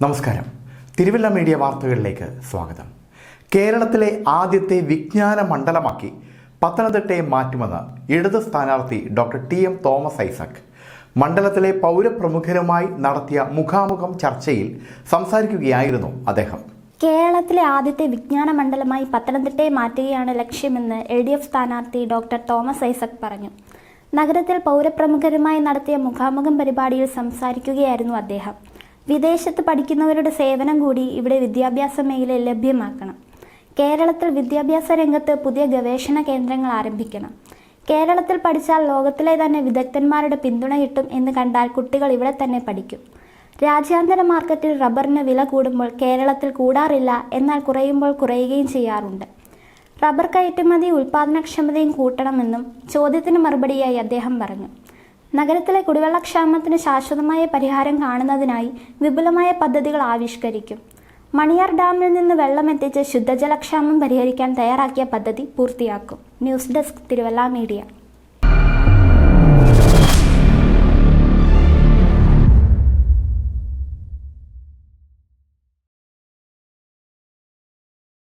നമസ്കാരം. തിരുവല്ല മീഡിയ വാർത്തകളിലേക്ക് സ്വാഗതം. കേരളത്തിലെ ആദ്യത്തെ വിജ്ഞാന മണ്ഡലമാക്കി പത്തനംതിട്ടയെ മാറ്റുമെന്ന് ഇടത് സ്ഥാനാർത്ഥി ഡോക്ടർ ടി.എം. തോമസ് ഐസക് മണ്ഡലത്തിലെ പൗരപ്രമുഖരുമായി നടത്തിയ മുഖാമുഖം ചർച്ചയിൽ സംസാരിക്കുകയായിരുന്നു അദ്ദേഹം. കേരളത്തിലെ ആദ്യത്തെ വിജ്ഞാന മണ്ഡലമായി പത്തനംതിട്ടയെ മാറ്റുകയാണ് ലക്ഷ്യമെന്ന് LDF സ്ഥാനാർത്ഥി ഡോക്ടർ തോമസ് ഐസക് പറഞ്ഞു. നഗരത്തിൽ പൗരപ്രമുഖരുമായി നടത്തിയ മുഖാമുഖം പരിപാടിയിൽ സംസാരിക്കുകയായിരുന്നു അദ്ദേഹം. വിദേശത്ത് പഠിക്കുന്നവരുടെ സേവനം കൂടി ഇവിടെ വിദ്യാഭ്യാസ മേഖലയിൽ ലഭ്യമാക്കണം. കേരളത്തിൽ വിദ്യാഭ്യാസ രംഗത്ത് പുതിയ ഗവേഷണ കേന്ദ്രങ്ങൾ ആരംഭിക്കണം. കേരളത്തിൽ പഠിച്ചാൽ ലോകത്തിലെ തന്നെ വിദഗ്ധന്മാരുടെ പിന്തുണ കിട്ടും എന്ന് കണ്ടാൽ കുട്ടികൾ ഇവിടെ തന്നെ പഠിക്കും. രാജ്യാന്തര മാർക്കറ്റിൽ റബ്ബറിന് വില കൂടുമ്പോൾ കേരളത്തിൽ കൂടാറില്ല, എന്നാൽ കുറയുമ്പോൾ കുറയുകയും ചെയ്യാറുണ്ട്. റബ്ബർ കയറ്റുമതി ഉൽപാദനക്ഷമതയും കൂട്ടണമെന്നും ചോദ്യത്തിന് മറുപടിയായി അദ്ദേഹം പറഞ്ഞു. നഗരത്തിലെ കുടിവെള്ളക്ഷാമത്തിന് ശാശ്വതമായ പരിഹാരം കാണുന്നതിനായി വിപുലമായ പദ്ധതികൾ ആവിഷ്കരിക്കും. മണിയാർ ഡാമിൽ നിന്ന് വെള്ളമെത്തിച്ച് ശുദ്ധജലക്ഷാമം പരിഹരിക്കാൻ തയ്യാറാക്കിയ പദ്ധതി പൂർത്തിയാക്കും. News desk, Thiruvalla media.